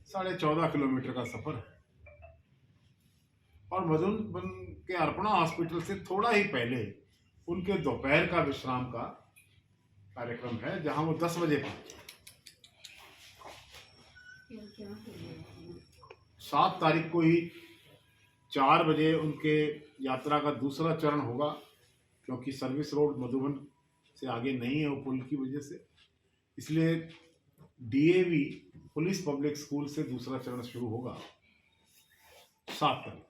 14.5 kilometre का सफर है। और मधुबन के अर्पणा हॉस्पिटल से थोड़ा ही पहले उनके दोपहर का विश्राम का कार्यक्रम है, जहां वो 10 बजे पहुंचे। 7 तारीख को ही 4 बजे उनके यात्रा का दूसरा चरण होगा, क्योंकि सर्विस रोड मधुबन से आगे नहीं है वो पुल की वजह से। इसलिए डीएवी पुलिस पब्लिक स्कूल से दूसरा चरण शुरू होगा 7 तारीख।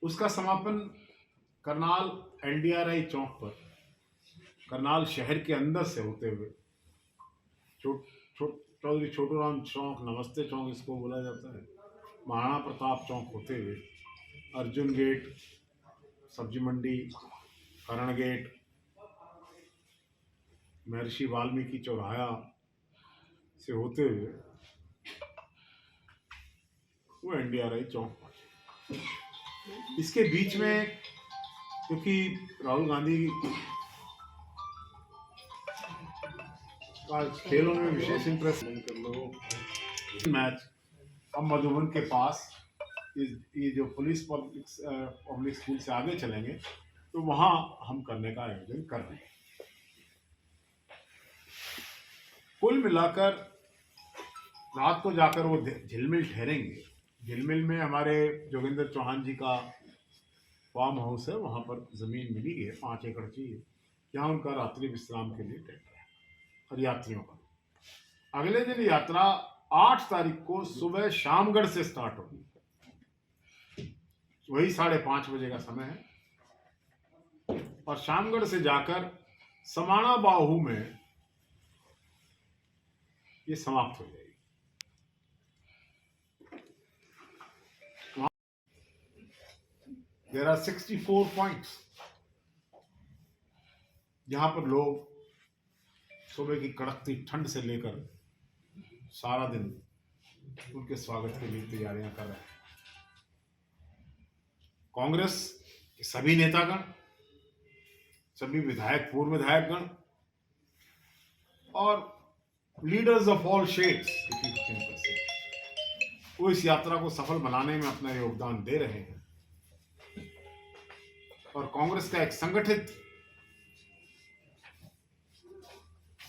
उसका समापन करनाल एनडीआरआई चौक पर, करनाल शहर के अंदर से होते हुए चौधरी छोटूराम चौक, नमस्ते चौक इसको बोला जाता है, महाराणा प्रताप चौक होते हुए अर्जुन गेट, सब्जी मंडी, करण गेट, महर्षि वाल्मीकि चौराहा से होते हुए वो एनडीआरआई चौक पहुंचे। इसके बीच में, क्योंकि राहुल गांधी का खेलों में विशेष इंटरेस्ट मैच, अब मधुबन के पास ये जो पुलिस पब्लिक स्कूल से आगे चलेंगे तो वहां हम करने का आयोजन कर रहे हैं। कुल मिलाकर रात को जाकर वो झिलमिल ठहरेंगे। झिलमिल में हमारे जोगिंदर चौहान जी का फार्म हाउस है, वहां पर जमीन मिली है 5 एकड़ की, जहां उनका रात्रि विश्राम के लिए ठहरा है। और यात्रियों का अगले दिन यात्रा 8 तारीख को सुबह शामगढ़ से स्टार्ट होगी। वही 5:30 बजे का समय है, और शामगढ़ से जाकर समाणा बाहू में ये समाप्त हो जाएगी। There are 64 points जहां पर लोग सुबह की कड़कती ठंड से लेकर सारा दिन उनके स्वागत के लिए तैयारियां कर रहे हैं। कांग्रेस के सभी नेतागण, सभी विधायक, पूर्व विधायकगण और लीडर्स ऑफ ऑल शेड्स वो इस यात्रा को सफल बनाने में अपना योगदान दे रहे हैं। और कांग्रेस का एक संगठित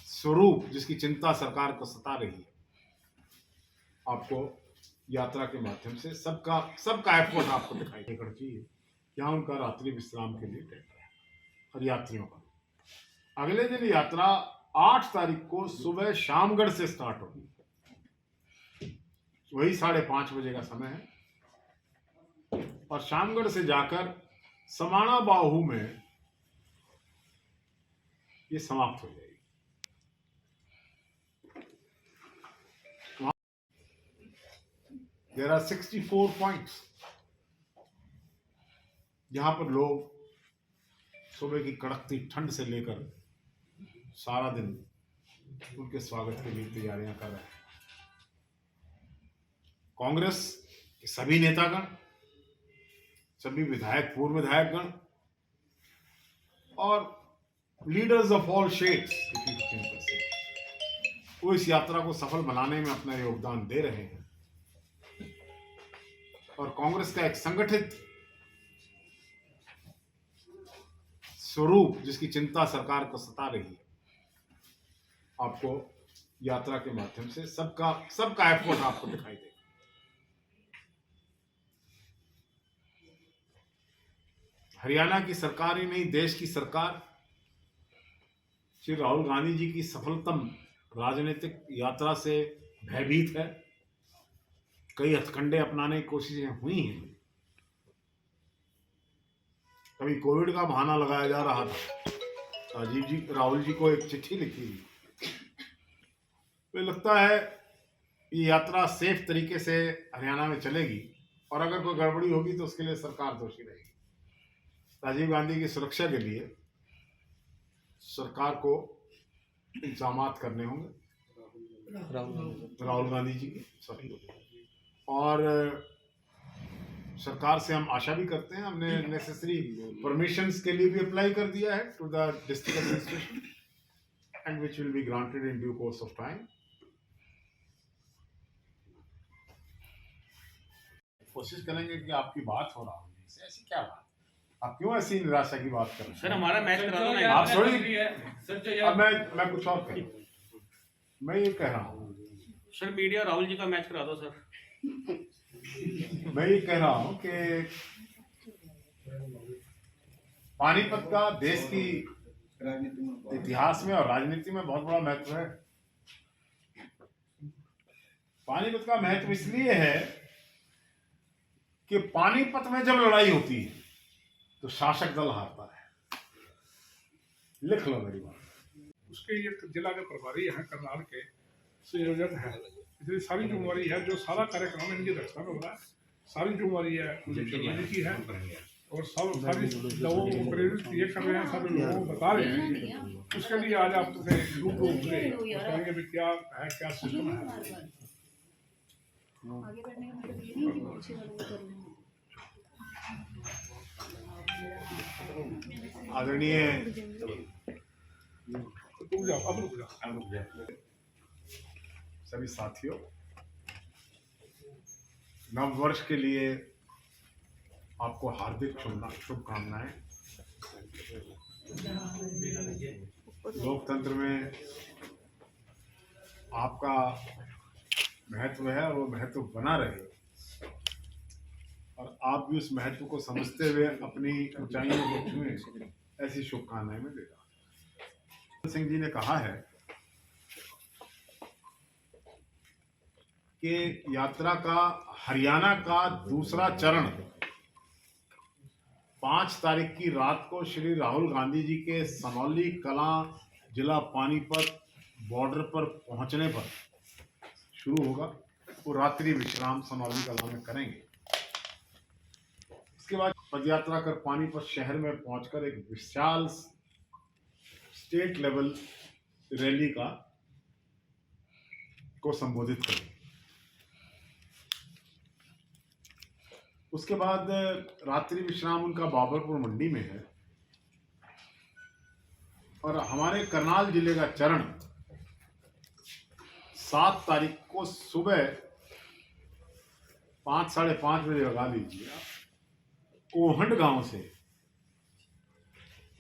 स्वरूप, जिसकी चिंता सरकार को सता रही है, आपको यात्रा के माध्यम से सबका एफर्ट आपको दिखाई देगा चाहिए, यहाँ उनका रात्रि विश्राम के लिए ठहरा है। और यात्रियों का अगले दिन यात्रा 8 तारीख को सुबह शामगढ़ से स्टार्ट होगी। वही 5:30 बजे का समय है, और शामगढ़ से जाकर समाणा बाहू में ये समाप्त हो जाएगी। There are 64 points जहां पर लोग सुबह की कड़कती ठंड से लेकर सारा दिन उनके स्वागत के लिए तैयारियां कर रहे हैं। कांग्रेस के सभी नेतागण, सभी विधायक, पूर्व विधायकगण और लीडर्स ऑफ ऑल शेड्स वो इस यात्रा को सफल बनाने में अपना योगदान दे रहे हैं। और कांग्रेस का एक संगठित स्वरूप, जिसकी चिंता सरकार को सता रही है, आपको यात्रा के माध्यम से सबका एफर्ट आपको दिखाई देगा। हरियाणा की सरकार ही नहीं, देश की सरकार श्री राहुल गांधी जी की सफलतम राजनीतिक यात्रा से भयभीत है। कई हथकंडे अपनाने की कोशिशें हुई हैं। कभी कोविड का बहाना लगाया जा रहा था। राहुल जी को एक चिट्ठी लिखी थी। तो लगता है ये यात्रा सेफ तरीके से हरियाणा में चलेगी, और अगर कोई गड़बड़ी होगी तो उसके लिए सरकार दोषी रहेगी। राजीव गांधी की सुरक्षा के लिए सरकार को इंतजाम करने होंगे, राहुल गांधी जी की, सॉरी। और सरकार से हम आशा भी करते हैं, हमने नेसेसरी परमिशंस के लिए भी अप्लाई कर दिया है to the district administration, and which will be granted in due course of time. कोशिश करेंगे कि आपकी बात हो राहुल जी से। ऐसी क्या बात, आप क्यों ऐसी निराशा की बात कर रहे हैं? सर हमारा मैच करा दो ना। आप थोड़ी, सर अब मैं कुछ और कह, मैं ये कह रहा हूँ, सर मीडिया राहुल जी का मैच करा दो सर। मैं ये कह रहा हूँ कि पानीपत का देश की इतिहास में और राजनीति में बहुत बड़ा महत्व है। पानीपत का महत्व इसलिए है कि पानीपत में जब लड़ाई होती है तो शासक दल हारता है। लिख लो मेरी बात। उसके ये जिला के प्रभारी हैं, करनाल के संयोजक हैं, इतनी सारी जिम्मेवारी है, जो सारा कार्यक्रम इनकी अध्यक्षता में हो रहा है, सारी जिम्मेवारी है जी की है। और सब सारी लोगों को प्रेरित ये कर रहे हैं, सब लोगों को बता रहे हैं। उसके लिए आज आपसे रूप से बताएंगे भी क्या है, क्या सिस्टम है। आगे बढ़ने का मतलब ये नहीं कि पीछे वालों को करना है। आदरणीय रुक जाओ, अब रुक जाओ। सभी साथियों, नव वर्ष के लिए आपको हार्दिक शुभकामनाएं। लोकतंत्र में आपका महत्व है और वो महत्व बना रहे, और आप भी उस महत्व को समझते हुए अपनी ऊंचाइयों को छुएं, ऐसी शुभकामनाएं मैं देता हूं। सिंह जी ने कहा है कि यात्रा का हरियाणा का दूसरा चरण 5 तारीख की रात को श्री राहुल गांधी जी के सनौली कलां जिला पानीपत बॉर्डर पर पहुंचने पर शुरू होगा। वो रात्रि विश्राम सनौली कलां में करेंगे। इसके बाद पदयात्रा कर पानीपत शहर में पहुंचकर एक विशाल स्टेट लेवल रैली को संबोधित करेंगे। उसके बाद रात्रि विश्राम उनका बाबरपुर मंडी में है, और हमारे करनाल जिले का चरण 7 तारीख को सुबह 5 साढ़े 5 बजे लगा लीजिए, कोहंड गांव से,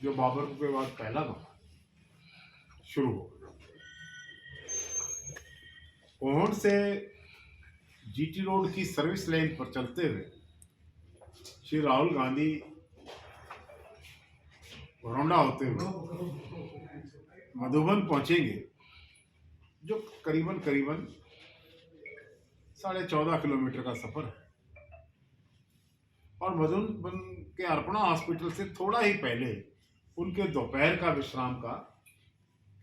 जो बाबरपुर के बाद पहला गांव शुरू होगा। कोहंड से जीटी रोड की सर्विस लाइन पर चलते हुए श्री राहुल गांधी बरौंडा होते हुए मधुबन पहुंचेंगे, जो करीबन 14.5 किलोमीटर का सफर है। और मधुबन के अर्पणा हॉस्पिटल से थोड़ा ही पहले उनके दोपहर का विश्राम का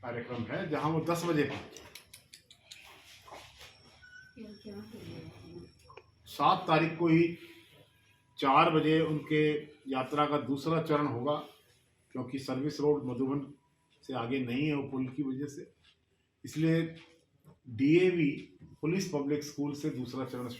कार्यक्रम है, जहां वो 10 बजे पहुंचे। 7 तारीख को ही 4 बजे उनके यात्रा का दूसरा चरण होगा, क्योंकि सर्विस रोड मधुबन से आगे नहीं है वो पुल की वजह से, इसलिए डीएवी पुलिस पब्लिक स्कूल से दूसरा चरण शुरू